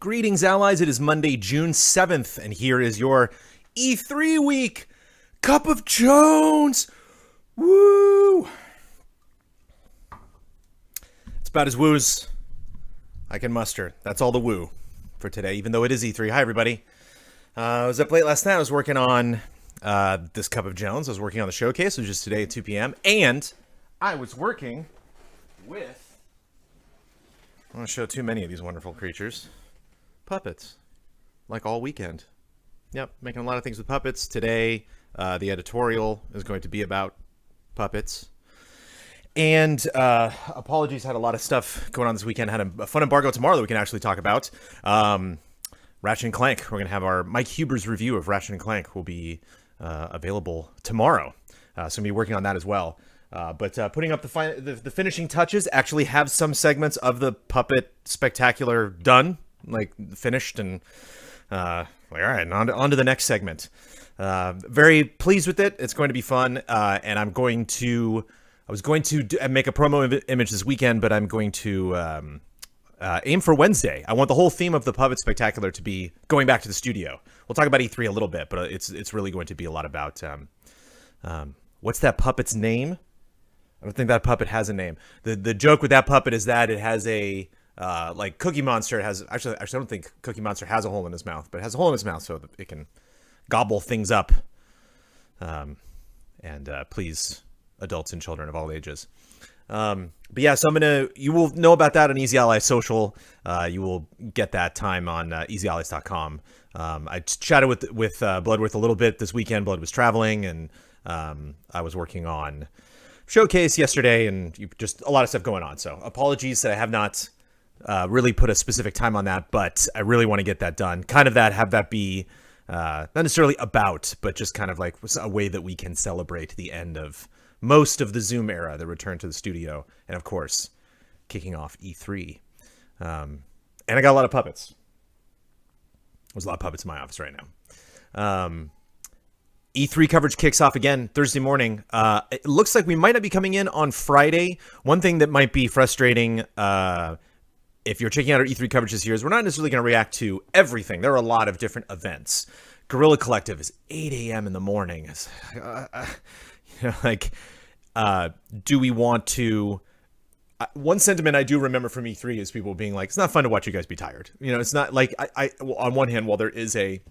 Greetings, allies. It is Monday, June 7th, and here is your E3 week. Cup of Jones. Woo! It's about as woo as I can muster. That's all the woo for today, even though it is E3. Hi, everybody. I was up late last night. I was working on this Cup of Jones. I was working on the showcase, which is today at 2 p.m. And I was working with... I don't want to show too many of these wonderful creatures. Puppets. Like all weekend. Yep, making a lot of things with puppets. Today, the editorial is going to be about puppets. And apologies, had a lot of stuff going on this weekend. Had a fun embargo tomorrow that we can actually talk about. Ratchet & Clank. We're going to have our Mike Huber's review of Ratchet & Clank will be available tomorrow. So I'm going to be working on that as well. But putting up the finishing touches, actually have some segments of the Puppet Spectacular done, like finished, and all right, on to the next segment. Very pleased with it. It's going to be fun, and I was going to make a promo image this weekend, but I'm going to aim for Wednesday. I want the whole theme of the Puppet Spectacular to be going back to the studio. We'll talk about E3 a little bit, but it's really going to be a lot about what's that puppet's name? I don't think that puppet has a name. The joke with that puppet is that it has a like Cookie Monster has actually I don't think Cookie Monster has a hole in his mouth, but it has a hole in his mouth so that it can gobble things up. And please, adults and children of all ages. But yeah, so you will know about that on Easy Ally Social. You will get that time on easyallies.com. I chatted with Bloodworth a little bit this weekend. Blood was traveling, and I was working on showcase yesterday, and just a lot of stuff going on. So apologies that I have not really put a specific time on that, but I really want to get that done. Kind of have that be not necessarily about, but just kind of like a way that we can celebrate the end of most of the Zoom era, the return to the studio, and of course, kicking off E3. And I got a lot of puppets. There's a lot of puppets in my office right now. E3 coverage kicks off again Thursday morning. It looks like we might not be coming in on Friday. One thing that might be frustrating if you're checking out our E3 coverage this year is we're not necessarily going to react to everything. There are a lot of different events. Guerrilla Collective is 8 a.m. in the morning. It's, do we want to... one sentiment I do remember from E3 is people being like, it's not fun to watch you guys be tired. It's not like, on one hand, while there is a...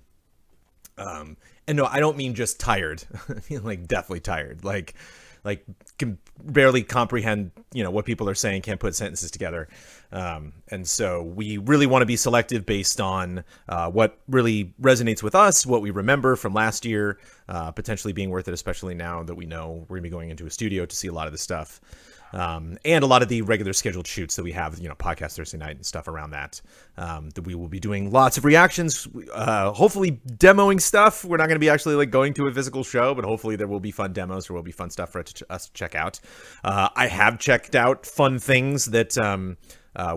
and no, I don't mean just tired. I mean, like, definitely tired. Like can barely comprehend, what people are saying, can't put sentences together. And so we really want to be selective based on what really resonates with us, what we remember from last year, potentially being worth it, especially now that we know we're going to be going into a studio to see a lot of the stuff. And a lot of the regular scheduled shoots that we have, podcast Thursday night and stuff around that we will be doing lots of reactions, hopefully demoing stuff. We're not going to be actually going to a physical show, but hopefully there will be fun demos. There will be fun stuff for us to check out. I have checked out fun things that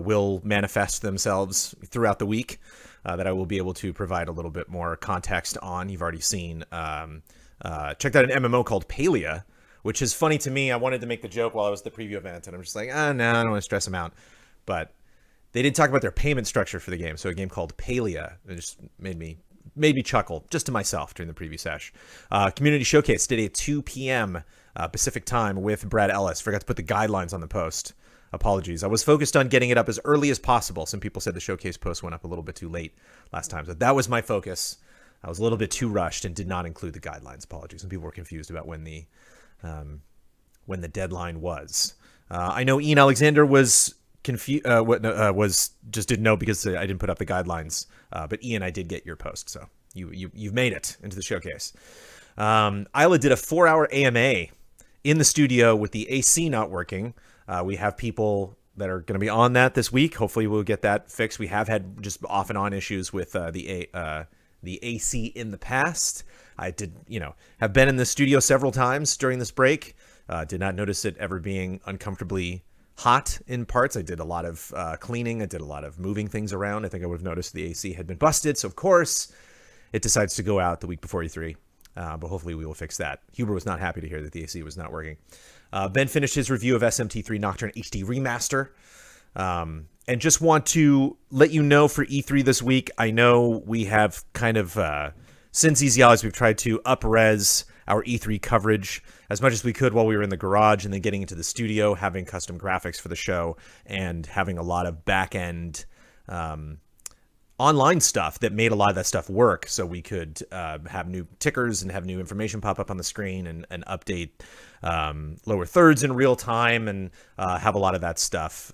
will manifest themselves throughout the week that I will be able to provide a little bit more context on. You've already seen, checked out an MMO called Palia, which is funny to me. I wanted to make the joke while I was at the preview event, and I'm just like, no, I don't want to stress them out. But they did talk about their payment structure for the game. So a game called Palia. It just made me chuckle, just to myself during the preview sesh. Community Showcase today at 2 p.m. Pacific time with Brad Ellis. Forgot to put the guidelines on the post. Apologies. I was focused on getting it up as early as possible. Some people said the showcase post went up a little bit too late last time. So that was my focus. I was a little bit too rushed and did not include the guidelines. Apologies. Some people were confused about when the deadline was. I know Ian Alexander was confused. Just didn't know because I didn't put up the guidelines. But Ian, I did get your post, so you've made it into the showcase. Isla did a 4-hour AMA in the studio with the AC not working. We have people that are going to be on that this week. Hopefully, we'll get that fixed. We have had just off and on issues with the AC in the past. I did, have been in the studio several times during this break. Did not notice it ever being uncomfortably hot in parts. I did a lot of cleaning. I did a lot of moving things around. I think I would have noticed the AC had been busted. So, of course, it decides to go out the week before E3. But hopefully we will fix that. Huber was not happy to hear that the AC was not working. Ben finished his review of SMT3 Nocturne HD Remaster. And just want to let you know for E3 this week, I know we have kind of, since Easy Allies, we've tried to up-res our E3 coverage as much as we could while we were in the garage, and then getting into the studio, having custom graphics for the show, and having a lot of back-end online stuff that made a lot of that stuff work, so we could have new tickers and have new information pop up on the screen, and update lower thirds in real time, and have a lot of that stuff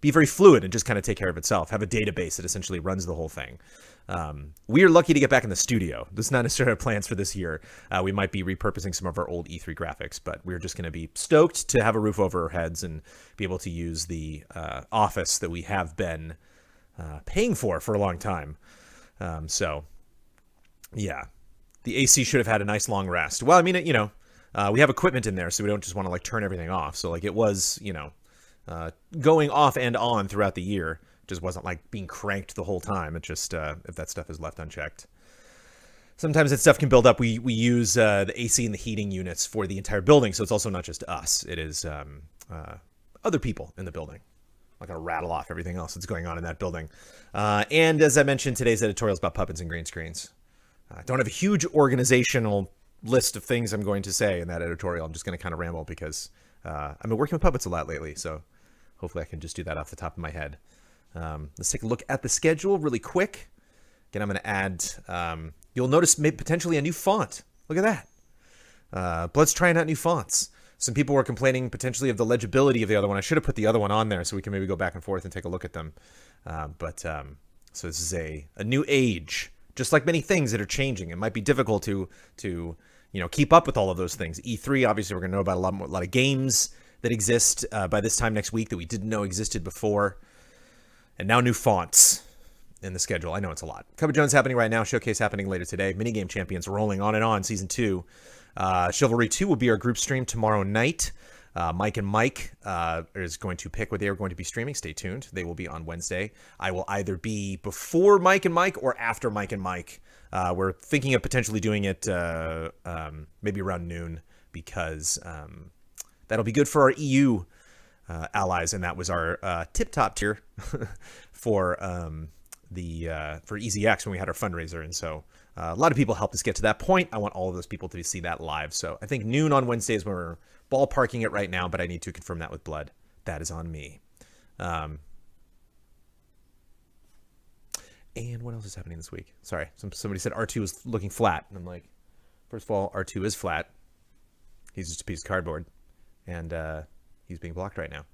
be very fluid and just kind of take care of itself. Have a database that essentially runs the whole thing. We are lucky to get back in the studio. This is not necessarily our plans for this year. We might be repurposing some of our old E3 graphics, but we're just going to be stoked to have a roof over our heads and be able to use the office that we have been paying for a long time. So, yeah, the AC should have had a nice long rest. Well, I mean, we have equipment in there, so we don't just want to like turn everything off. So like it was, going off and on throughout the year. Just wasn't like being cranked the whole time. It just, if that stuff is left unchecked. Sometimes that stuff can build up. We use the AC and the heating units for the entire building, so it's also not just us. It is other people in the building. I'm not going to rattle off everything else that's going on in that building. And as I mentioned, today's editorial is about puppets and green screens. I don't have a huge organizational list of things I'm going to say in that editorial. I'm just going to kind of ramble because I've been working with puppets a lot lately, so hopefully I can just do that off the top of my head. Let's take a look at the schedule really quick. Again, I'm going to add, you'll notice maybe potentially a new font. Look at that. Blood's trying out new fonts. Some people were complaining potentially of the legibility of the other one. I should have put the other one on there so we can maybe go back and forth and take a look at them. So this is a new age, just like many things that are changing. It might be difficult to keep up with all of those things. E3, obviously, we're going to know about a lot of games that exist by this time next week that we didn't know existed before. And now new fonts in the schedule. I know it's a lot. Cup of Jones happening right now. Showcase happening later today. Minigame Champions rolling on and on. Season 2. Chivalry 2 will be our group stream tomorrow night. Mike and Mike is going to pick what they are going to be streaming. Stay tuned. They will be on Wednesday. I will either be before Mike and Mike or after Mike and Mike. We're thinking of potentially doing it maybe around noon because that'll be good for our EU allies, and that was our tip-top tier for EasyX when we had our fundraiser, and so a lot of people helped us get to that point. I want all of those people to see that live, so I think noon on Wednesday is when we're ballparking it right now, but I need to confirm that with Blood. That is on me. And what else is happening this week? Sorry, somebody said R2 is looking flat, and I'm like, first of all, R2 is flat. He's just a piece of cardboard, and he's being blocked right now.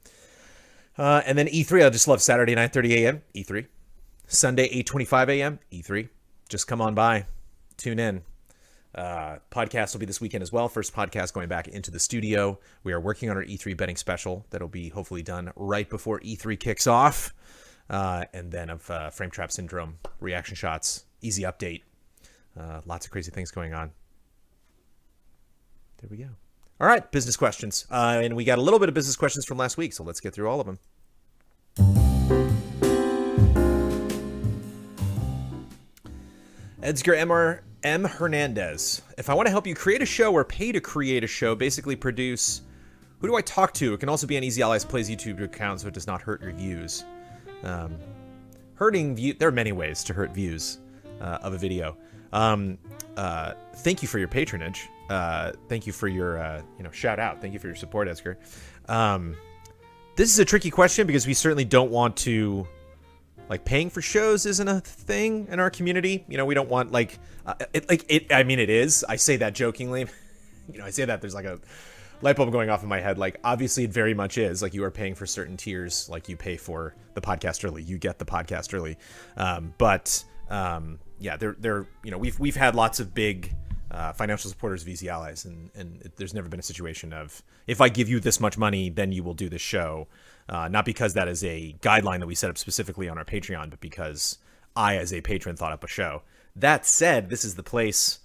And then E3, I just love Saturday 9:30 a.m. E3. Sunday 8:25 a.m. E3. Just come on by. Tune in. Podcast will be this weekend as well. First podcast going back into the studio. We are working on our E3 betting special. That'll be hopefully done right before E3 kicks off. And then of Frame Trap Syndrome, reaction shots, easy update. Lots of crazy things going on. There we go. All right, business questions. And we got a little bit of business questions from last week, so let's get through all of them. Edgar M. Hernandez. If I want to help you create a show or pay to create a show, basically produce, who do I talk to? It can also be on Easy Allies Plays YouTube account, so it does not hurt your views. Hurting view. There are many ways to hurt views of a video. Thank you for your patronage. Thank you for your shout out. Thank you for your support, Edgar. This is a tricky question because we certainly don't want to, like, paying for shows isn't a thing in our community. We don't want I mean, it is. I say that jokingly. I say that there's like a light bulb going off in my head. Like, obviously it very much is. Like, you are paying for certain tiers. Like, you pay for the podcast early. You get the podcast early. Yeah, we've had lots of big financial supporters of Easy Allies, and there's never been a situation of, if I give you this much money, then you will do this show. Not because that is a guideline that we set up specifically on our Patreon, but because I, as a patron, thought up a show. That said, this is the place.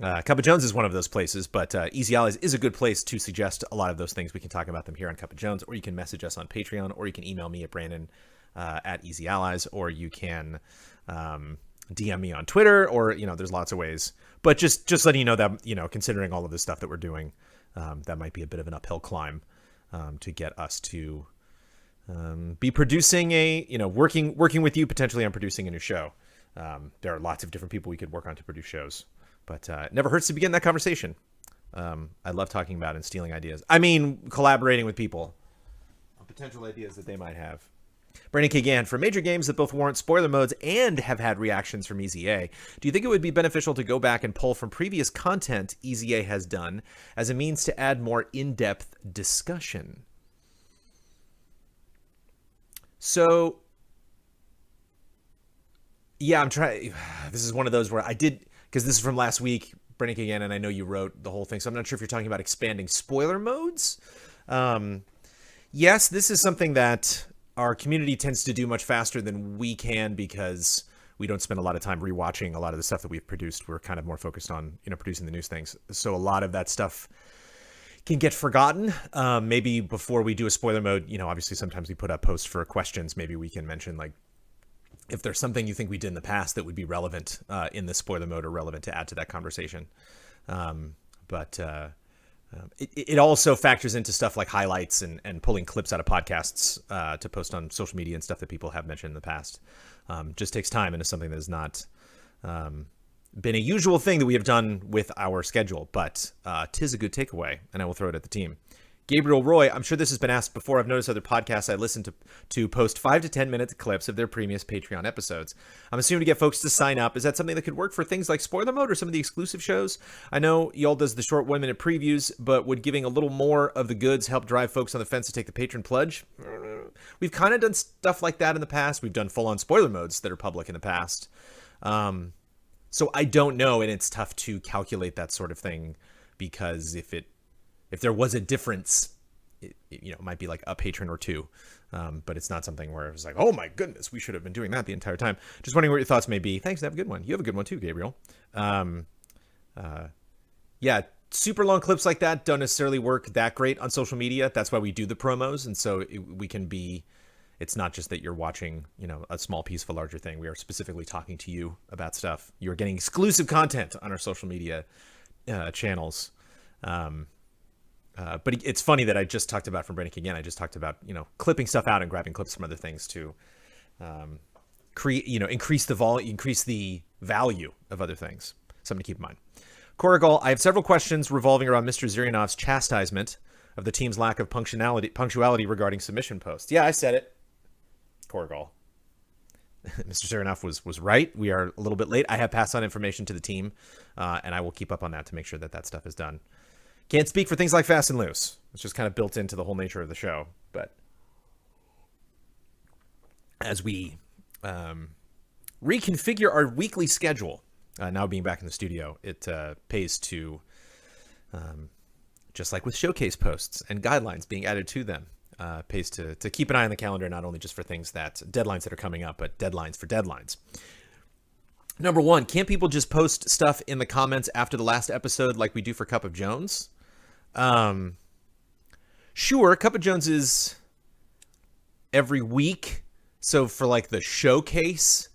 Cup of Jones is one of those places, but Easy Allies is a good place to suggest a lot of those things. We can talk about them here on Cup of Jones, or you can message us on Patreon, or you can email me at Brandon at Easy Allies, or you can DM me on Twitter, or there's lots of ways. But just letting you know that considering all of this stuff that we're doing, that might be a bit of an uphill climb to get us to be producing working with you potentially on producing a new show. There are lots of different people we could work on to produce shows, but it never hurts to begin that conversation. I love talking about and stealing ideas. I mean, collaborating with people on potential ideas that they might have. Brandon K. Gann, for major games that both warrant spoiler modes and have had reactions from EZA, do you think it would be beneficial to go back and pull from previous content EZA has done as a means to add more in-depth discussion? So, yeah, I'm trying. This is one of those where I did, because this is from last week, Brandon K. Gann, and I know you wrote the whole thing, so I'm not sure if you're talking about expanding spoiler modes. Yes, this is something that our community tends to do much faster than we can because we don't spend a lot of time rewatching a lot of the stuff that we've produced. We're kind of more focused on, producing the news things. So a lot of that stuff can get forgotten. Maybe before we do a spoiler mode, obviously sometimes we put up posts for questions. Maybe we can mention, like, if there's something you think we did in the past that would be relevant in the spoiler mode or relevant to add to that conversation. It also factors into stuff like highlights and pulling clips out of podcasts to post on social media and stuff that people have mentioned in the past. Just takes time, and is something that has not been a usual thing that we have done with our schedule, but 'tis a good takeaway, and I will throw it at the team. Gabriel Roy, I'm sure this has been asked before. I've noticed other podcasts I listen to post 5 to 10 minute clips of their previous Patreon episodes. I'm assuming to get folks to sign up. Is that something that could work for things like Spoiler Mode or some of the exclusive shows? I know y'all does the short 1 minute previews, but would giving a little more of the goods help drive folks on the fence to take the patron pledge? We've kind of done stuff like that in the past. We've done full on spoiler modes that are public in the past. So I don't know, and it's tough to calculate that sort of thing, because if there was a difference, it might be like a patron or two, but it's not something where it was like, oh my goodness, we should have been doing that the entire time. Just wondering what your thoughts may be. Thanks, have a good one. You have a good one too, Gabriel. Yeah, super long clips like that don't necessarily work that great on social media. That's why we do the promos, and so it's not just that you're watching, a small piece of a larger thing. We are specifically talking to you about stuff. You're getting exclusive content on our social media channels. But it's funny that I just talked about, from Brandon again, I just talked about, clipping stuff out and grabbing clips from other things to increase the value of other things. Something to keep in mind. Corrigal, I have several questions revolving around Mr. Ziryanov's chastisement of the team's lack of punctuality regarding submission posts. Yeah, I said it. Corrigal. Mr. Ziryanov was right. We are a little bit late. I have passed on information to the team, and I will keep up on that to make sure that stuff is done. Can't speak for things like Fast and Loose. It's just kind of built into the whole nature of the show. But as we reconfigure our weekly schedule, now being back in the studio, it pays to, just like with showcase posts and guidelines being added to them, pays to keep an eye on the calendar, not only just for deadlines that are coming up, but deadlines for deadlines. Number one, can't people just post stuff in the comments after the last episode like we do for Cup of Jones? Sure, Cup of Jones is every week. So for like the showcase,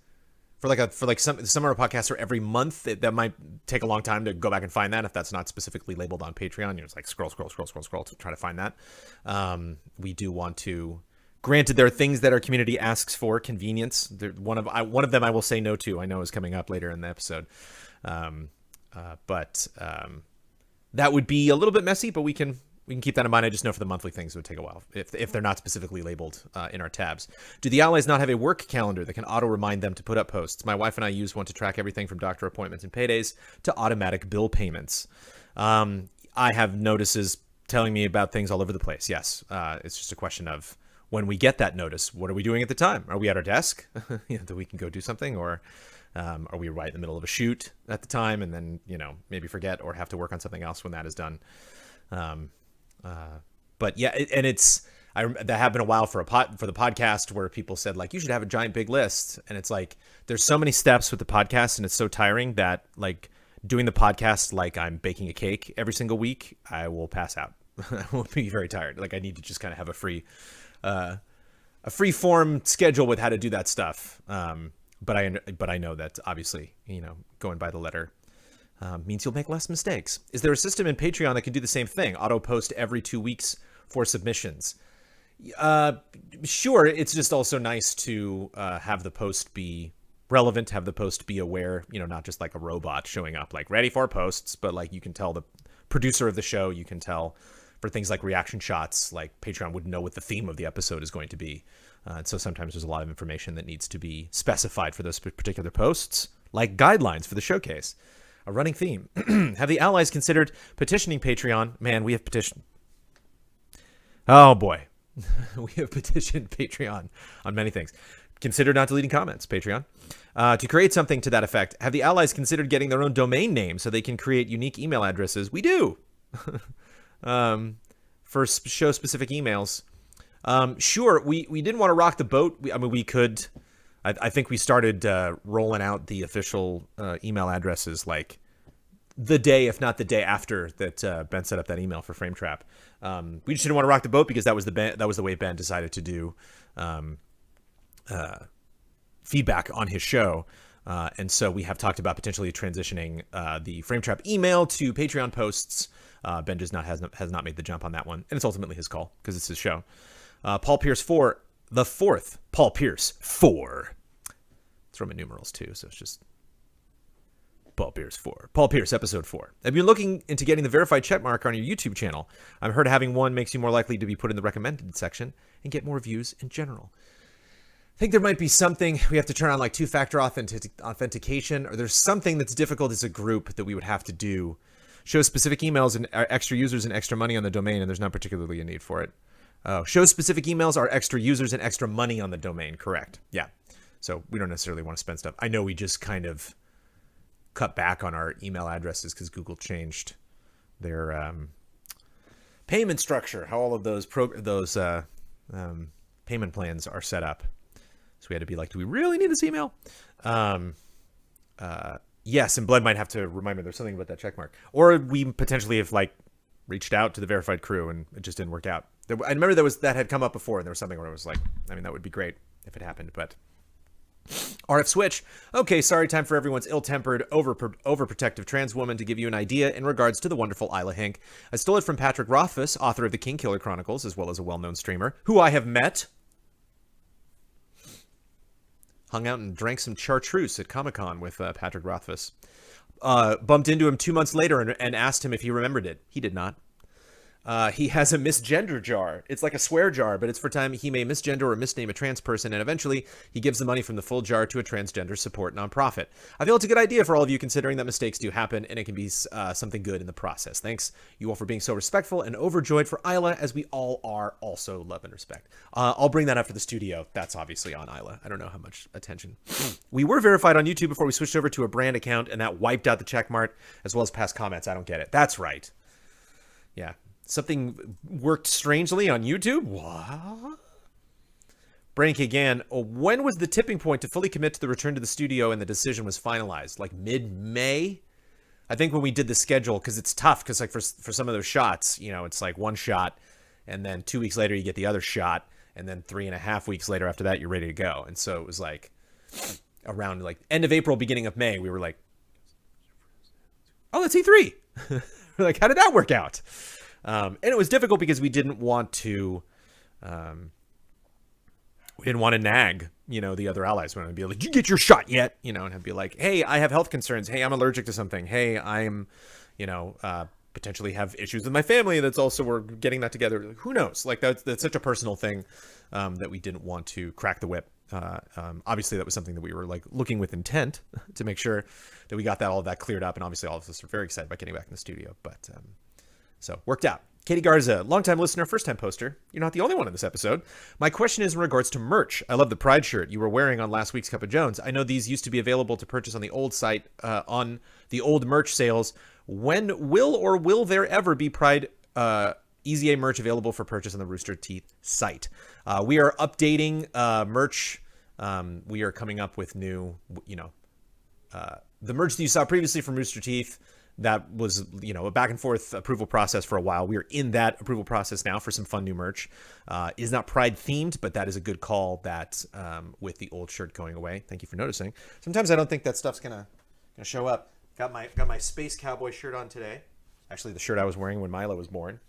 some of our podcasts are every month. That might take a long time to go back and find that if that's not specifically labeled on Patreon. It's like scroll to try to find that. We do want to. Granted, there are things that our community asks for, convenience. One of them I will say no to. I know is coming up later in the episode, but that would be a little bit messy. But we can keep that in mind. I just know for the monthly things it would take a while if they're not specifically labeled in our tabs. Do the allies not have a work calendar that can auto remind them to put up posts? My wife and I use one to track everything from doctor appointments and paydays to automatic bill payments. I have notices telling me about things all over the place. Yes, it's just a question of, when we get that notice, what are we doing at the time? Are we at our desk that we can go do something, or are we right in the middle of a shoot at the time and then maybe forget or have to work on something else when that is done? But yeah, that happened a while for the podcast, where people said, like, you should have a giant big list, and it's like there's so many steps with the podcast, and it's so tiring that, like, doing the podcast like I'm baking a cake every single week, I will pass out. I will be very tired. Like, I need to just kind of have a free form schedule with how to do that stuff. But I know that obviously, going by the letter means you'll make less mistakes. Is there a system in Patreon that can do the same thing? Auto post every 2 weeks for submissions? Sure. It's just also nice to have the post be relevant, have the post be aware, not just like a robot showing up like ready for posts, but like you can tell the producer of the show, you can tell for things like reaction shots, like Patreon would know what the theme of the episode is going to be. And so sometimes there's a lot of information that needs to be specified for those particular posts, like guidelines for the showcase. A running theme. Have the allies considered petitioning Patreon? Man, we have petitioned. Oh boy. We have petitioned Patreon on many things. Consider not deleting comments, Patreon. To create something to that effect, have the allies considered getting their own domain name so they can create unique email addresses? We do. For show-specific emails. Sure, we didn't want to rock the boat. We could. I think we started rolling out the official email addresses like the day, if not the day after that Ben set up that email for Frame Trap. We just didn't want to rock the boat because that was the way Ben decided to do feedback on his show. And so we have talked about potentially transitioning the Frame Trap email to Patreon posts. Ben has not made the jump on that one, and it's ultimately his call because it's his show. Paul Pierce 4, the fourth Paul Pierce 4. It's Roman numerals too, so it's just Paul Pierce 4. Paul Pierce episode 4. Have you been looking into getting the verified checkmark on your YouTube channel? I've heard having one makes you more likely to be put in the recommended section and get more views in general. I think there might be something we have to turn on, like two-factor authentication, or there's something that's difficult as a group that we would have to do. Show specific emails and extra users and extra money on the domain, and there's not particularly a need for it. Oh, show specific emails are extra users and extra money on the domain. Correct. Yeah. So we don't necessarily want to spend stuff. I know we just kind of cut back on our email addresses because Google changed their payment structure, how all of those payment plans are set up. So we had to be like, do we really need this email? Yes, and Blood might have to remind me there's something about that check mark. Or we potentially have like reached out to the verified crew and it just didn't work out. I remember that had come up before and there was something where I was like, that would be great if it happened, but RF Switch. Okay, sorry time for everyone's ill-tempered, overprotective trans woman to give you an idea in regards to the wonderful Isla Hink. I stole it from Patrick Rothfuss, author of the King Killer Chronicles, as well as a well-known streamer, who I have met. Hung out and drank some chartreuse at Comic-Con with Patrick Rothfuss. Bumped into him 2 months later and asked him if he remembered it. He did not. He has a misgender jar. It's like a swear jar, but it's for time he may misgender or misname a trans person, and eventually he gives the money from the full jar to a transgender support nonprofit. I feel it's a good idea for all of you, considering that mistakes do happen, and it can be something good in the process. Thanks you all for being so respectful and overjoyed for Isla, as we all are. Also love and respect. I'll bring that up for the studio. That's obviously on Isla. I don't know how much attention. We were verified on YouTube before we switched over to a brand account, and that wiped out the checkmark as well as past comments. I don't get it. That's right. Yeah. Something worked strangely on YouTube? What? Brink again. When was the tipping point to fully commit to the return to the studio and the decision was finalized? Like mid-May? I think when we did the schedule, because it's tough, because like for some of those shots, it's like one shot, and then 2 weeks later you get the other shot, and then 3.5 weeks later after that you're ready to go. And so it was like around like end of April, beginning of May, we were like, oh, that's E3. We're like, how did that work out? And it was difficult because we didn't want to nag, the other allies. We wanted to be like, did you get your shot yet? And I'd be like, hey, I have health concerns. Hey, I'm allergic to something. Hey, I'm, potentially have issues with my family. That's also, we're getting that together. Who knows? Like that's such a personal thing that we didn't want to crack the whip. Obviously that was something that we were like looking with intent to make sure that we got all of that cleared up. And obviously all of us are very excited about getting back in the studio, but, so worked out. Katie Garza, longtime listener, first-time poster. You're not the only one in this episode. My question is in regards to merch. I love the Pride shirt you were wearing on last week's Cup of Jones. I know these used to be available to purchase on the old site, on the old merch sales. When will there ever be Pride EZA merch available for purchase on the Rooster Teeth site? We are updating merch. We are coming up with new, the merch that you saw previously from Rooster Teeth. That was, a back and forth approval process for a while. We are in that approval process now for some fun new merch. Is not Pride themed, but that is a good call that with the old shirt going away. Thank you for noticing. Sometimes I don't think that stuff's gonna show up. Got my Space Cowboy shirt on today. Actually, the shirt I was wearing when Milo was born.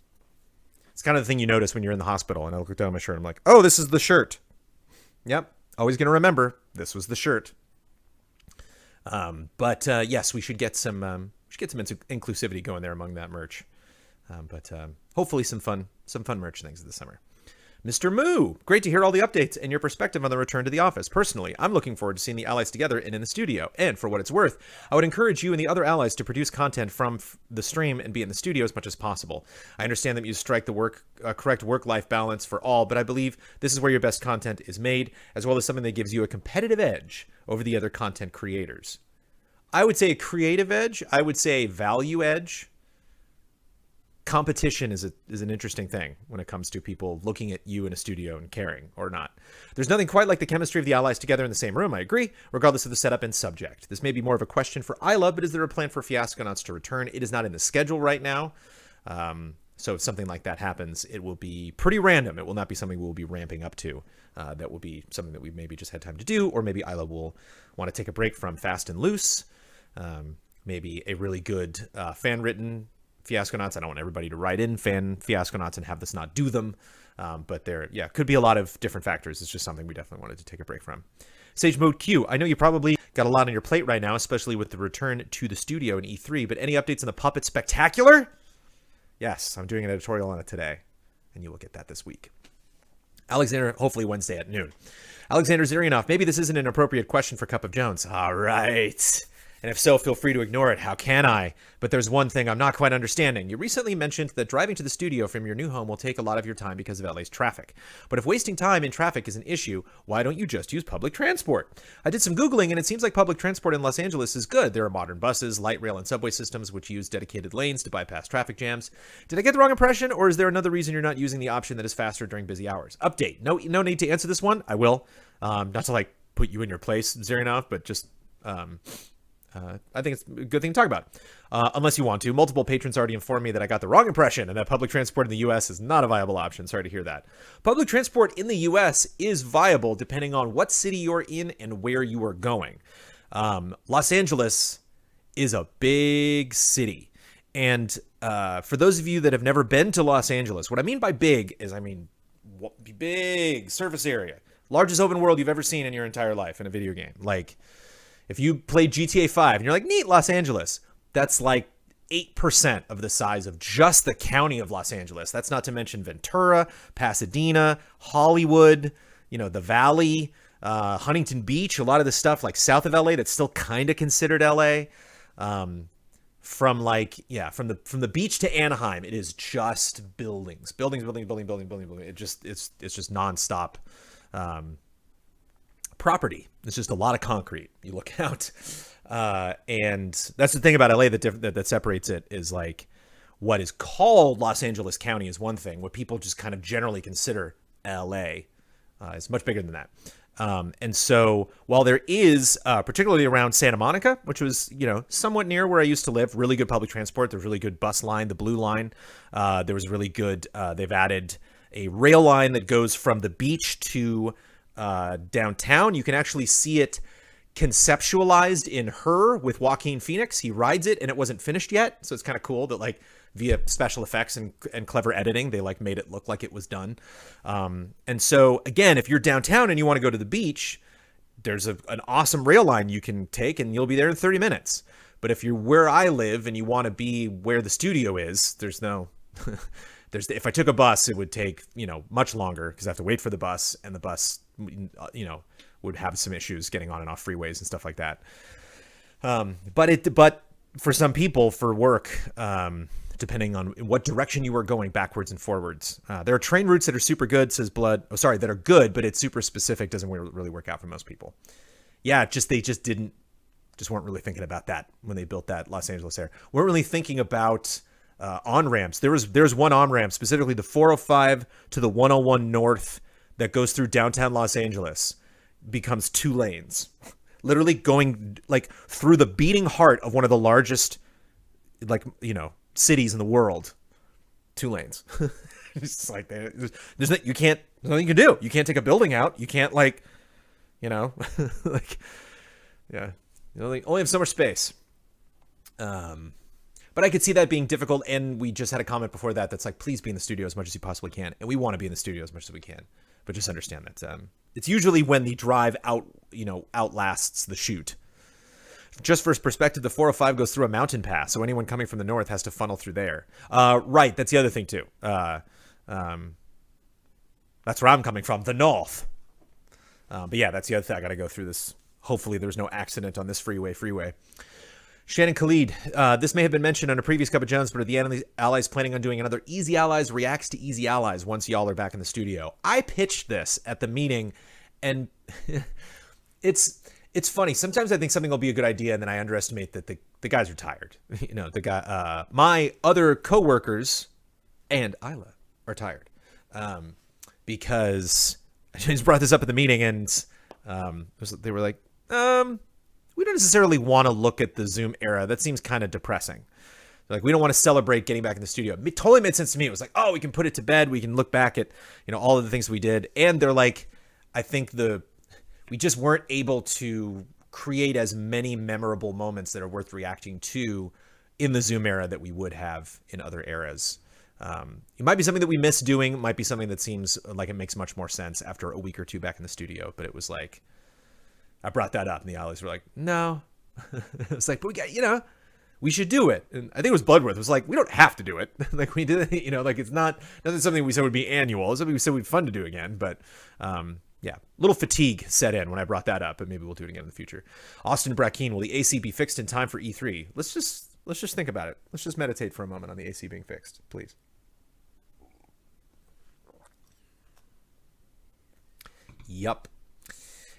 It's kind of the thing you notice when you're in the hospital, and I look down at my shirt. I'm like, oh, this is the shirt. Yep. Always going to remember this was the shirt. But yes, we should get some inclusivity going there among that merch. But hopefully some fun merch things this summer. Mr. Moo, great to hear all the updates and your perspective on the return to the office. Personally, I'm looking forward to seeing the allies together and in the studio. And for what it's worth, I would encourage you and the other allies to produce content from the stream and be in the studio as much as possible. I understand that you strike the correct work-life balance for all, but I believe this is where your best content is made, as well as something that gives you a competitive edge over the other content creators. I would say a creative edge. I would say a value edge. Competition is an interesting thing when it comes to people looking at you in a studio and caring or not. There's nothing quite like the chemistry of the allies together in the same room, I agree, regardless of the setup and subject. This may be more of a question for Isla, but is there a plan for Fiasconauts to return? It is not in the schedule right now. So if something like that happens, it will be pretty random. It will not be something we'll be ramping up to. That will be something that we've maybe just had time to do, or maybe Isla will want to take a break from Fast and Loose. Maybe a really good fan-written Fiasconauts. I don't want everybody to write in fan Fiasconauts and have this not do them. But there, could be a lot of different factors. It's just something we definitely wanted to take a break from. Sage Mode Q, I know you probably got a lot on your plate right now, especially with the return to the studio in E3, but any updates on the Puppet Spectacular? Yes, I'm doing an editorial on it today, and you will get that this week. Alexander, hopefully Wednesday at noon. Alexander Zirianov, maybe this isn't an appropriate question for Cup of Jones. All right. And if so, feel free to ignore it. How can I? But there's one thing I'm not quite understanding. You recently mentioned that driving to the studio from your new home will take a lot of your time because of LA's traffic. But if wasting time in traffic is an issue, why don't you just use public transport? I did some Googling, and it seems like public transport in Los Angeles is good. There are modern buses, light rail, and subway systems which use dedicated lanes to bypass traffic jams. Did I get the wrong impression, or is there another reason you're not using the option that is faster during busy hours? Update. No need to answer this one. I will. Not to put you in your place, Zirianov, but just... I think it's a good thing to talk about. Unless you want to. Multiple patrons already informed me that I got the wrong impression and that public transport in the U.S. is not a viable option. Sorry to hear that. Public transport in the U.S. is viable depending on what city you're in and where you are going. Los Angeles is a big city. And for those of you that have never been to Los Angeles, what I mean by big is big surface area. Largest open world you've ever seen in your entire life in a video game. If you played GTA 5 and you're like, neat, Los Angeles, that's 8% of the size of just the county of Los Angeles. That's not to mention Ventura, Pasadena, Hollywood, the Valley, Huntington Beach, a lot of the stuff south of LA that's still kind of considered LA. From the beach to Anaheim, it is just buildings. Building. It's just nonstop. Property. It's just a lot of concrete. You look out, and that's the thing about LA that separates it is what is called Los Angeles County is one thing. What people just kind of generally consider LA is much bigger than that. And so while there is, particularly around Santa Monica, which was somewhat near where I used to live, really good public transport. There's really good bus line, the Blue Line. There was really good. They've added a rail line that goes from the beach to downtown. You can actually see it conceptualized in Her with Joaquin Phoenix. He rides it and it wasn't finished yet. So it's kind of cool that via special effects and clever editing, they made it look like it was done. And so again, if you're downtown and you want to go to the beach, there's an awesome rail line you can take and you'll be there in 30 minutes. But if you're where I live and you want to be where the studio is, there's no... if I took a bus, it would take, much longer because I have to wait for the bus, and the bus, would have some issues getting on and off freeways and stuff like that. But for some people, for work, depending on what direction you are going backwards and forwards, there are train routes that are super good, says Blood. Oh, sorry, that are good, but it's super specific. Doesn't really work out for most people. Yeah, they just weren't really thinking about that when they built that Los Angeles area. Weren't really thinking about on-ramps. There's one on-ramp, specifically the 405 to the 101 North that goes through downtown Los Angeles, becomes 2 lanes. Literally going through the beating heart of one of the largest cities in the world. 2 lanes. It's there's nothing you can do. You can't take a building out. You can't you only have so much space. But I could see that being difficult, and we just had a comment before that that's like, please be in the studio as much as you possibly can, and we want to be in the studio as much as we can. But just understand that it's usually when the drive outlasts the shoot. Just for perspective, the 405 goes through a mountain pass, so anyone coming from the north has to funnel through there. Right, that's the other thing too. That's where I'm coming from, the north. But yeah, that's the other thing. I got to go through this. Hopefully there's no accident on this freeway. Shannon Khalid, this may have been mentioned on a previous Cup of Jones, but are the Allies planning on doing another Easy Allies reacts to Easy Allies once y'all are back in the studio? I pitched this at the meeting, and it's funny. Sometimes I think something will be a good idea, and then I underestimate that the guys are tired. My other coworkers and Isla are tired because I just brought this up at the meeting, and they were like, we don't necessarily want to look at the Zoom era. That seems kind of depressing. Like, we don't want to celebrate getting back in the studio. It totally made sense to me. It was like, oh, we can put it to bed. We can look back at, all of the things we did. And they're like, I think we just weren't able to create as many memorable moments that are worth reacting to in the Zoom era that we would have in other eras. It might be something that we miss doing. It might be something that seems like it makes much more sense after a week or two back in the studio. But it was like, I brought that up, and the Allies were like, no. It's like, but we got, we should do it. And I think it was Bloodworth. It was like, we don't have to do it. Like, we did it, like, it's not something we said would be annual. It's something we said would be fun to do again. But, yeah, little fatigue set in when I brought that up, but maybe we'll do it again in the future. Austin Brackeen, will the AC be fixed in time for E3? Let's just think about it. Let's just meditate for a moment on the AC being fixed, please. Yup.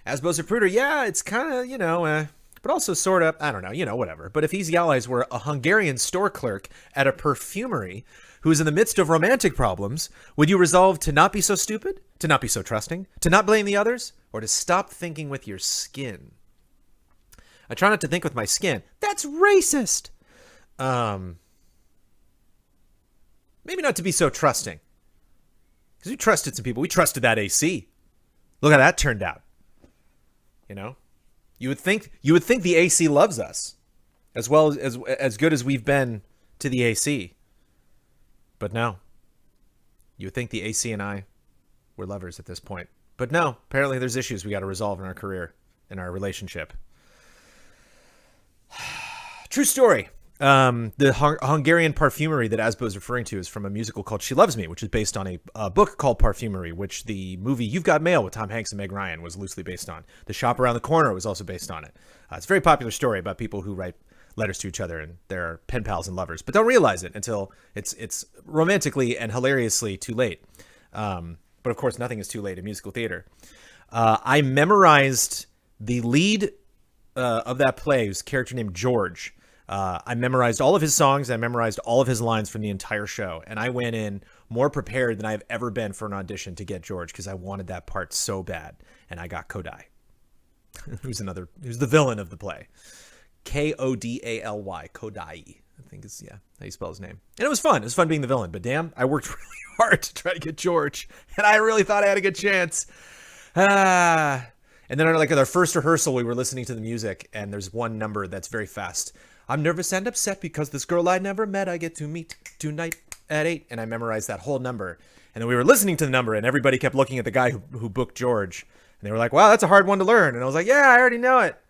Asbo Zapruder, yeah, it's kind of, but also sort of, I don't know, whatever. But if Easy Allies were a Hungarian store clerk at a perfumery who is in the midst of romantic problems, would you resolve to not be so stupid, to not be so trusting, to not blame the others, or to stop thinking with your skin? I try not to think with my skin. That's racist. Maybe not to be so trusting. Because we trusted some people. We trusted that AC. Look how that turned out. You would think the AC loves us as well as good as we've been to the AC. But no. You would think the AC and I were lovers at this point. But no, apparently there's issues we got to resolve in our career, in our relationship. True story. The Hungarian perfumery that Asbo is referring to is from a musical called She Loves Me, which is based on a book called Parfumery, which the movie You've Got Mail with Tom Hanks and Meg Ryan was loosely based on. The Shop Around the Corner was also based on it. It's a very popular story about people who write letters to each other and they're pen pals and lovers, but don't realize it until it's romantically and hilariously too late. But of course, nothing is too late in musical theater. I memorized the lead of that play, who's a character named George. I memorized all of his songs. I memorized all of his lines from the entire show. And I went in more prepared than I've ever been for an audition to get George because I wanted that part so bad. And I got Kodai, who's the villain of the play. Kodally, Kodai, I think is, how you spell his name. And it was fun. It was fun being the villain. But damn, I worked really hard to try to get George. And I really thought I had a good chance. And then at our first rehearsal, we were listening to the music. And there's one number that's very fast. I'm nervous and upset because this girl I never met I get to meet tonight at 8. And I memorized that whole number. And then we were listening to the number and everybody kept looking at the guy who booked George. And they were like, wow, that's a hard one to learn. And I was like, yeah, I already know it.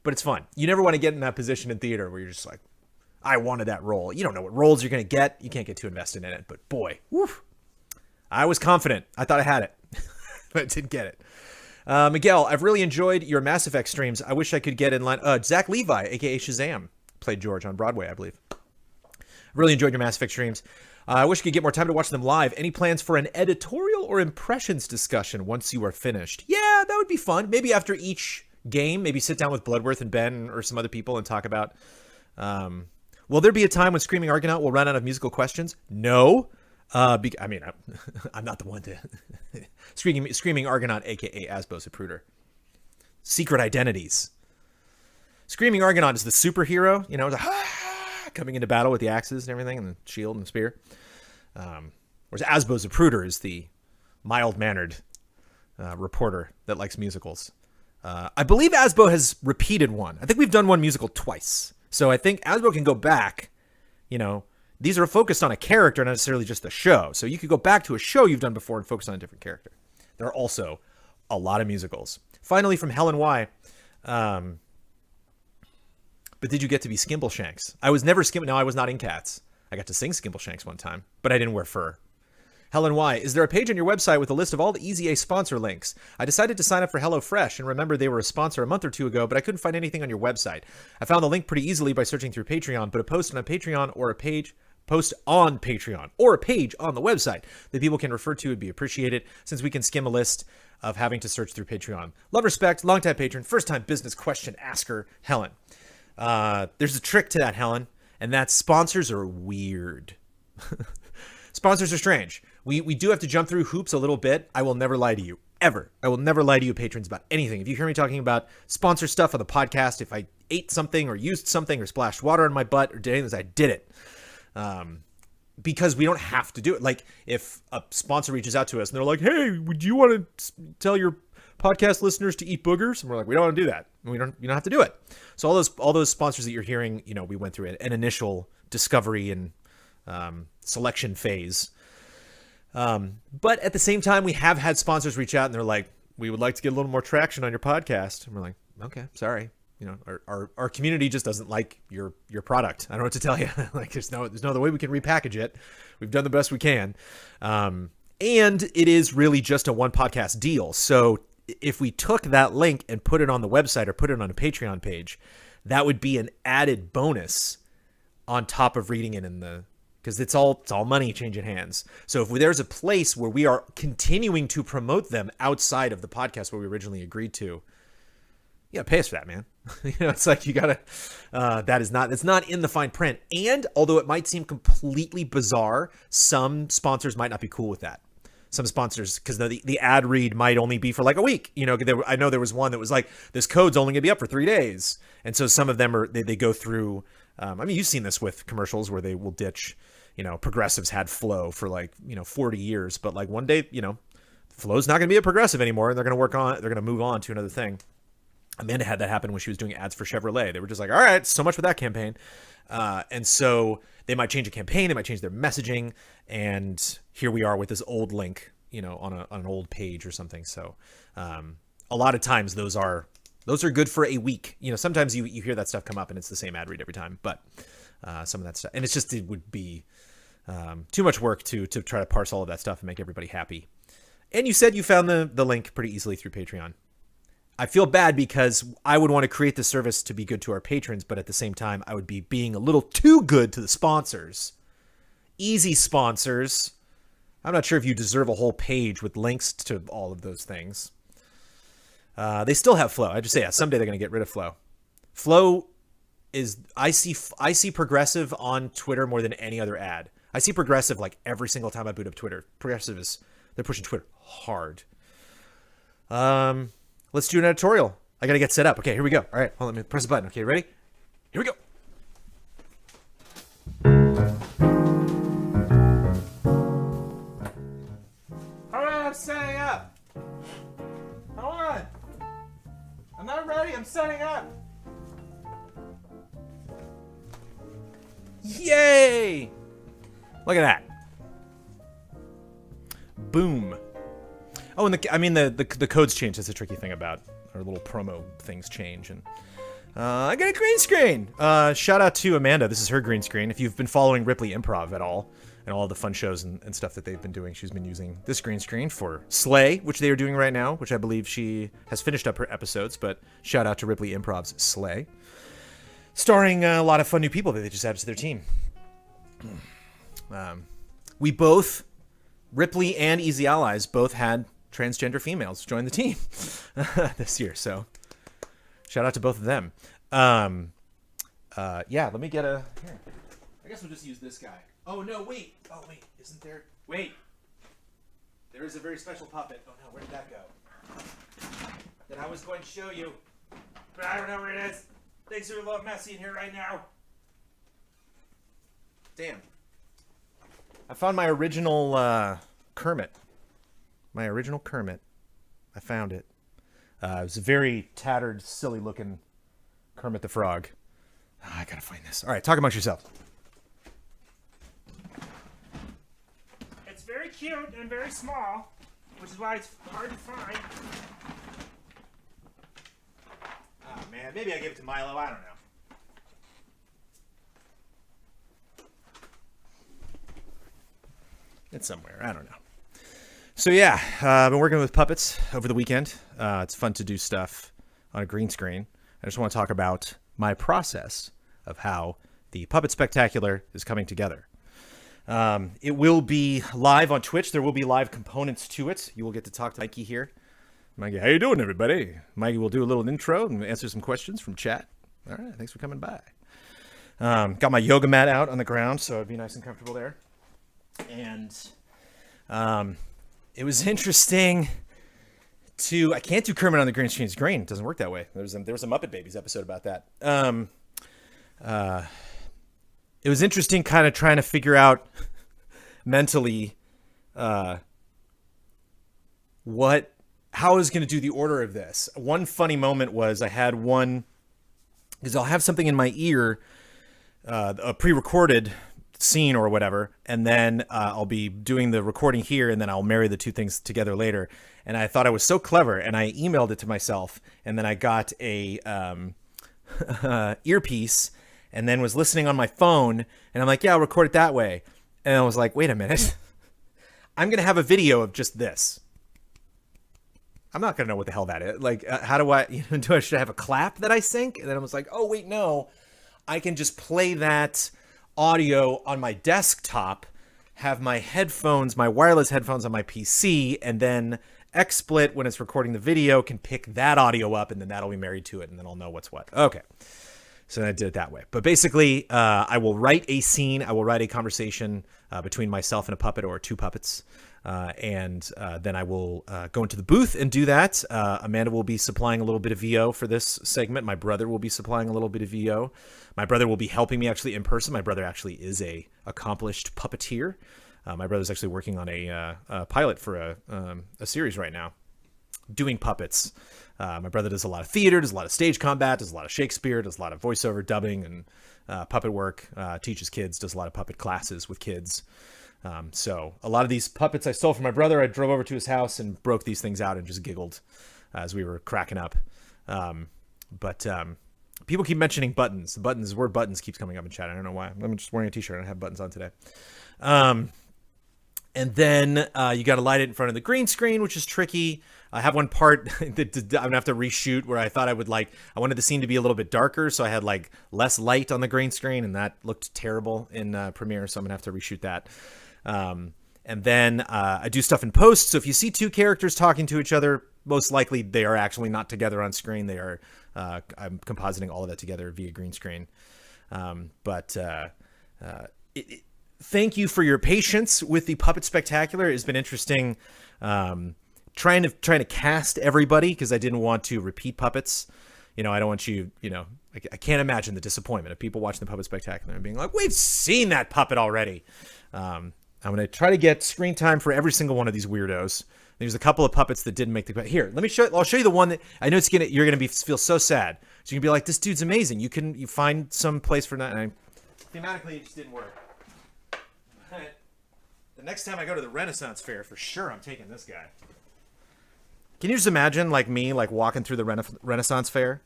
But it's fun. You never want to get in that position in theater where you're just like, I wanted that role. You don't know what roles you're going to get. You can't get too invested in it. But boy, woof, I was confident. I thought I had it. But I didn't get it. Miguel, I've really enjoyed your Mass Effect streams. I wish I could get in line. Zach Levi, a.k.a. Shazam, played George on Broadway, I believe. Really enjoyed your Mass Effect streams. I wish I could get more time to watch them live. Any plans for an editorial or impressions discussion once you are finished? Yeah, that would be fun. Maybe after each game, maybe sit down with Bloodworth and Ben or some other people and talk about... will there be a time when Screaming Argonaut will run out of musical questions? No. I'm not the one to... Screaming Argonaut, a.k.a. Asbo Zapruder. Secret identities. Screaming Argonaut is the superhero, coming into battle with the axes and everything, and the shield and the spear. Whereas Asbo Zapruder is the mild-mannered reporter that likes musicals. I believe Asbo has repeated one. I think we've done one musical twice. So I think Asbo can go back You know, these are focused on a character, not necessarily just the show. So you could go back to a show you've done before and focus on a different character. There are also a lot of musicals. Finally, from Helen Y. But did you get to be Skimbleshanks? I was never No, I was not in Cats. I got to sing Skimbleshanks one time, but I didn't wear fur. Helen Y. Is there a page on your website with a list of all the Easy A sponsor links? I decided to sign up for HelloFresh and remember they were a sponsor a month or two ago, but I couldn't find anything on your website. I found the link pretty easily by searching through Patreon, but a post on Patreon or a page on the website that people can refer to would be appreciated, since we can skim a list of having to search through Patreon. Love, respect, longtime patron, first-time business question asker, Helen. There's a trick to that, Helen, and that sponsors are weird. Sponsors are strange. We do have to jump through hoops a little bit. I will never lie to you, ever. I will never lie to you, patrons, about anything. If you hear me talking about sponsor stuff on the podcast, if I ate something or used something or splashed water on my butt or did anything, I did it. Because we don't have to do it. Like, if a sponsor reaches out to us and they're like, hey, would you want to tell your podcast listeners to eat boogers? And we're like, we don't want to do that. You don't have to do it. So all those sponsors that you're hearing, you know, we went through an initial discovery and selection phase. But at the same time, we have had sponsors reach out and they're like, we would like to get a little more traction on your podcast. And we're like, okay, sorry. You know, our community just doesn't like your product. I don't know what to tell you. Like, there's no other way we can repackage it. We've done the best we can. And it is really just a one podcast deal. So if we took that link and put it on the website or put it on a Patreon page, that would be an added bonus on top of reading it because it's all money changing hands. So if there's a place where we are continuing to promote them outside of the podcast where we originally agreed to, you gotta pay us for that, man. You know, it's like you gotta. It's not in the fine print. And although it might seem completely bizarre, some sponsors might not be cool with that. Some sponsors, because the ad read might only be for like a week. You know, I know there was one that was like, this code's only gonna be up for 3 days, and so some of them they go through. I mean, you've seen this with commercials where they will ditch. You know, Progressives had Flow for 40 years, but like one day, you know, Flow's not gonna be a Progressive anymore, and they're gonna move on to another thing. Amanda had that happen when she was doing ads for Chevrolet. They were just like, all right, so much for that campaign. And so they might change a campaign. They might change their messaging. And here we are with this old link, you know, on an old page or something. So a lot of times those are good for a week. You know, sometimes you hear that stuff come up and it's the same ad read every time. But some of that stuff. And it would be too much work to try to parse all of that stuff and make everybody happy. And you said you found the link pretty easily through Patreon. I feel bad because I would want to create the service to be good to our patrons, but at the same time, I would be being a little too good to the sponsors. Easy sponsors. I'm not sure if you deserve a whole page with links to all of those things. They still have Flow. I just say, yeah, someday they're going to get rid of Flow. Flow is, I see Progressive on Twitter more than any other ad. I see Progressive like every single time I boot up Twitter. Progressive they're pushing Twitter hard. Let's do an editorial. I got to get set up. Okay, here we go. All right, hold on, let me press the button. Okay, ready? Here we go. All right, I'm setting up. Hold on. I'm not ready. I'm setting up. Yay! Look at that. Boom. Oh, and the codes change. That's a tricky thing about our little promo things change. And I got a green screen. Shout out to Amanda. This is her green screen. If you've been following Ripley Improv at all and all the fun shows and stuff that they've been doing, she's been using this green screen for Slay, which they are doing right now, which I believe she has finished up her episodes. But shout out to Ripley Improv's Slay, starring a lot of fun new people that they just added to their team. We both, Ripley and Easy Allies, both had transgender females join the team this year, so shout out to both of them. Yeah, let me get here. I guess we'll just use this guy. Oh no, wait, isn't there? Wait, there is a very special puppet. Oh no, where did that go? That I was going to show you, but I don't know where it is. Things are a little messy in here right now. Damn. I found my original Kermit. My original Kermit. I found it. It was a very tattered, silly-looking Kermit the Frog. I gotta find this. All right, talk amongst yourself. cute and very small, which is why it's hard to find. Oh man, maybe I give it to Milo. I don't know. It's somewhere. I don't know. So yeah, I've been working with puppets over the weekend. It's fun to do stuff on a green screen. I just want to talk about my process of how the Puppet Spectacular is coming together. It will be live on Twitch. There will be live components to it. You will get to talk to Mikey here. Mikey, how you doing, everybody? Mikey will do a little intro and answer some questions from chat. All right, thanks for coming by. Got my yoga mat out on the ground, so it'd be nice and comfortable there. And it was interesting to... I can't do Kermit on the green screen. It's green. It doesn't work that way. There was a Muppet Babies episode about that. It was interesting kind of trying to figure out mentally how I was going to do the order of this. One funny moment was I had one... because I'll have something in my ear, a pre-recorded scene or whatever, and then I'll be doing the recording here, and then I'll marry the two things together later. And I thought I was so clever, and I emailed it to myself, and then I got a earpiece, and then was listening on my phone, and I'm like, yeah, I'll record it that way. And I was like, wait a minute. I'm going to have a video of just this. I'm not going to know what the hell that is. Like, how do I, should I have a clap that I sync? And then I was like, oh, wait, no. I can just play that audio on my desktop, have my headphones, my wireless headphones on my PC, and then XSplit, when it's recording the video, can pick that audio up, and then that'll be married to it, and then I'll know what's what. Okay. So I did it that way. But basically, I will write a scene. I will write a conversation between myself and a puppet or two puppets. And then I will go into the booth and do that. Amanda will be supplying a little bit of VO for this segment. My brother will be supplying a little bit of VO. My brother will be helping me actually in person. My brother actually is a accomplished puppeteer. My brother's actually working on a pilot for a series right now, doing puppets. My brother does a lot of theater, does a lot of stage combat, does a lot of Shakespeare, does a lot of voiceover, dubbing, and puppet work, teaches kids, does a lot of puppet classes with kids. So a lot of these puppets I stole from my brother. I drove over to his house and broke these things out and just giggled as we were cracking up. But people keep mentioning buttons. The word buttons keeps coming up in chat. I don't know why. I'm just wearing a t-shirt. I don't have buttons on today. And then you got to light it in front of the green screen, which is tricky. I have one part that I'm gonna have to reshoot where I thought I wanted the scene to be a little bit darker, so I had like less light on the green screen, and that looked terrible in Premiere, so I'm gonna have to reshoot that. And then I do stuff in post, so if you see two characters talking to each other, most likely they are actually not together on screen. They are I'm compositing all of that together via green screen. Thank you for your patience with the Puppet Spectacular. It's been interesting trying to cast everybody, because I didn't want to repeat puppets. I don't want you, I can't imagine the disappointment of people watching the Puppet Spectacular and being like, we've seen that puppet already. I'm going to try to get screen time for every single one of these weirdos. There's a couple of puppets that didn't make the cut. Here, let me show. I'll show you the one that I know you're going to feel so sad. So you can be like, this dude's amazing. You find some place for that. And thematically, it just didn't work. The next time I go to the Renaissance Fair, for sure, I'm taking this guy. Can you just imagine, like me, like walking through the Renaissance Fair?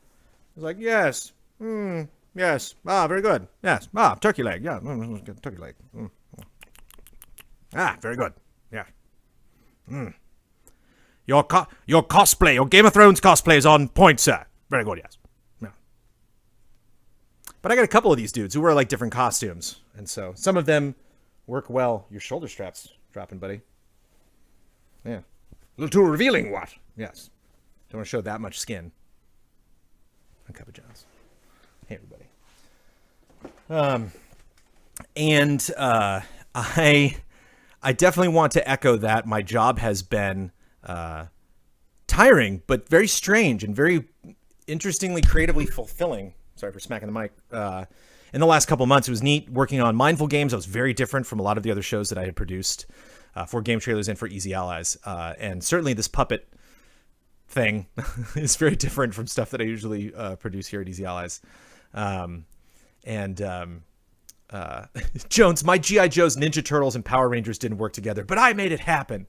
It's like, yes, yes, very good, yes, turkey leg, yeah, turkey leg, very good, yeah. Your cosplay, your Game of Thrones cosplay is on point, sir. Very good, yes. Yeah. But I got a couple of these dudes who wear like different costumes, and so some of them work well. Your shoulder strap's dropping, buddy. Yeah. A little too revealing, what? Yes. Don't want to show that much skin. On Cup of Jones. Hey, everybody. I definitely want to echo that. My job has been tiring, but very strange and very interestingly, creatively fulfilling. Sorry for smacking the mic. In the last couple months, it was neat working on Mindful Games. That was very different from a lot of the other shows that I had produced for Game Trailers and for Easy Allies. And certainly this puppet thing is very different from stuff that I usually produce here at Easy Allies. Jones, my G.I. Joes, Ninja Turtles, and Power Rangers didn't work together, but I made it happen.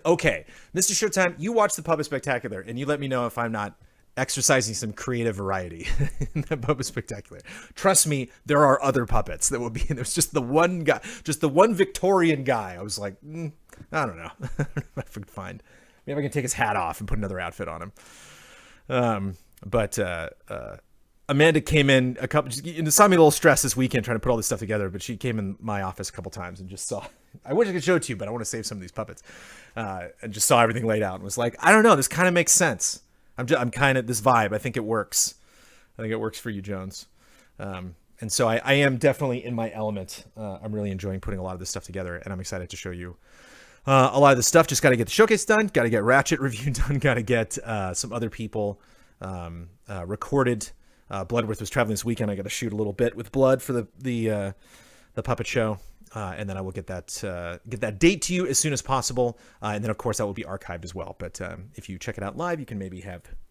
Okay, Mr. Showtime, you watch the Puppet Spectacular, and you let me know if I'm not exercising some creative variety in that Puppet Spectacular. Trust me, there are other puppets that will be in. There's just the one guy, just the one Victorian guy. I was like, I don't know. I don't know if I can find. Maybe I can take his hat off and put another outfit on him. But Amanda came in saw me a little stressed this weekend trying to put all this stuff together, but she came in my office a couple times and just saw, I wish I could show it to you, but I want to save some of these puppets, and just saw everything laid out and was like, I don't know, this kind of makes sense. I'm kind of this vibe. I think it works. I think it works for you, Jones. And so I am definitely in my element. I'm really enjoying putting a lot of this stuff together, and I'm excited to show you a lot of this stuff. Just got to get the showcase done. Got to get Ratchet review done. Got to get some other people recorded. Bloodworth was traveling this weekend. I got to shoot a little bit with Blood for the puppet show, and then I will get that date to you as soon as possible. And then of course that will be archived as well. But if you check it out live, you can maybe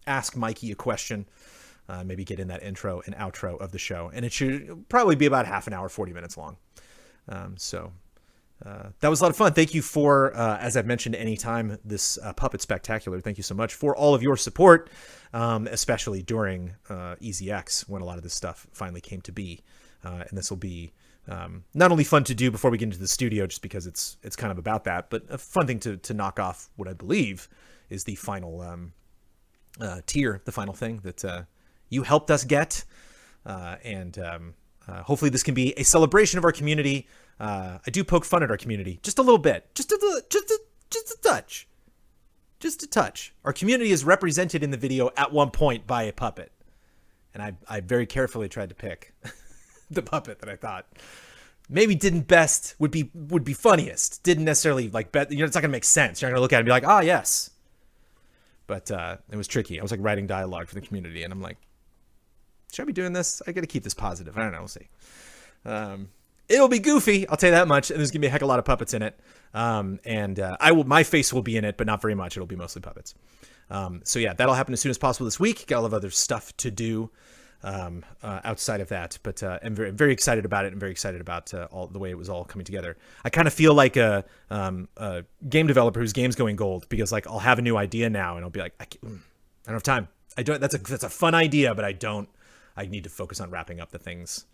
ask Mikey a question, maybe get in that intro and outro of the show, and it should probably be about half an hour, 40 minutes long. That was a lot of fun. Thank you for, as I've mentioned anytime, this Puppet Spectacular. Thank you so much for all of your support, especially during EZX when a lot of this stuff finally came to be. And this will be not only fun to do before we get into the studio, just because it's kind of about that, but a fun thing to knock off what I believe is the final tier, the final thing that you helped us get. And hopefully this can be a celebration of our community. I do poke fun at our community just a little bit, just a touch. Our community is represented in the video at one point by a puppet, and I very carefully tried to pick the puppet that I thought maybe would be funniest. Didn't necessarily bet. It's not gonna make sense. You're not gonna look at it and be like, yes. But it was tricky. I was like writing dialogue for the community, and I'm like, should I be doing this? I got to keep this positive. I don't know. We'll see. It'll be goofy, I'll tell you that much. And there's gonna be a heck of a lot of puppets in it. My face will be in it, but not very much. It'll be mostly puppets. So yeah, that'll happen as soon as possible this week. Got a lot of other stuff to do outside of that, but I'm very, very excited about it, and very excited about all the way it was all coming together. I kind of feel like a game developer whose game's going gold, because like I'll have a new idea now, and I'll be like, I don't have time. That's a fun idea, but I need to focus on wrapping up the things.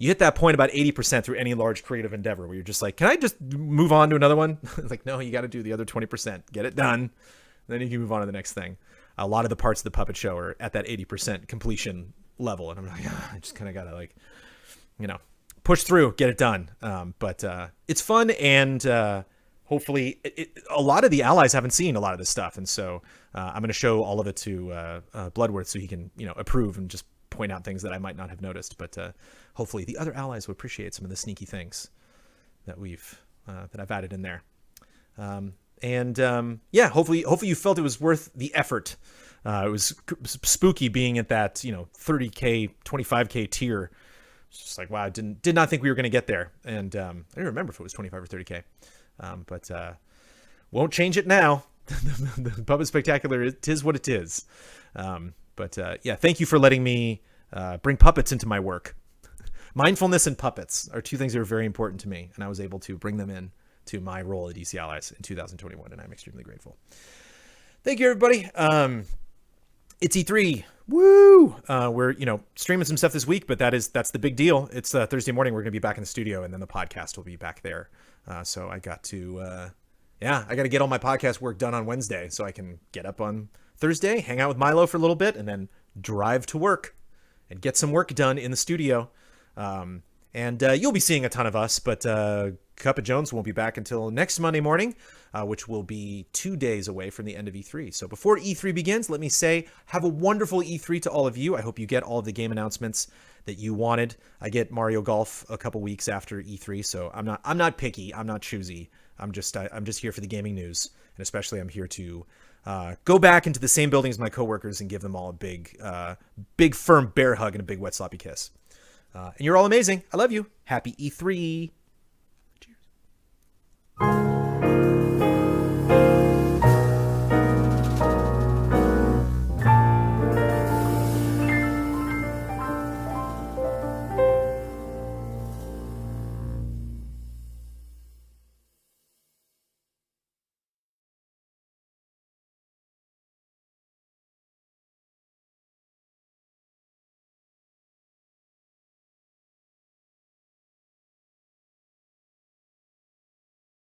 You hit that point about 80% through any large creative endeavor where you're just like, can I just move on to another one? It's like, no, you got to do the other 20%, get it done. Then you can move on to the next thing. A lot of the parts of the puppet show are at that 80% completion level. And I'm like, I just kind of got to push through, get it done. But it's fun. And hopefully a lot of the allies haven't seen a lot of this stuff. And so I'm going to show all of it to Bloodworth so he can, approve and just point out things that I might not have noticed, but hopefully the other allies will appreciate some of the sneaky things that that I've added in there. Hopefully you felt it was worth the effort. It was spooky being at that 30K 25K tier. It's just like, wow, I did not think we were going to get there, and I don't remember if it was 25 or 30K, but won't change it now. The Puppet Spectacular, it is what it is. Thank you for letting me bring puppets into my work. Mindfulness and puppets are two things that are very important to me, and I was able to bring them in to my role at DC Allies in 2021, and I'm extremely grateful. Thank you, everybody. It's E3. Woo! We're streaming some stuff this week, but that's the big deal. It's Thursday morning. We're going to be back in the studio, and then the podcast will be back there. So I got to get all my podcast work done on Wednesday, so I can get up on Thursday, hang out with Milo for a little bit, and then drive to work and get some work done in the studio. And you'll be seeing a ton of us, but Cup of Jones won't be back until next Monday morning, which will be 2 days away from the end of E3. So before E3 begins, let me say, have a wonderful E3 to all of you. I hope you get all of the game announcements that you wanted. I get Mario Golf a couple weeks after E3, so I'm not picky. I'm not choosy. I'm just here for the gaming news, and especially I'm here to go back into the same building as my coworkers and give them all a big firm bear hug and a big wet sloppy kiss. And you're all amazing. I love you. Happy E3.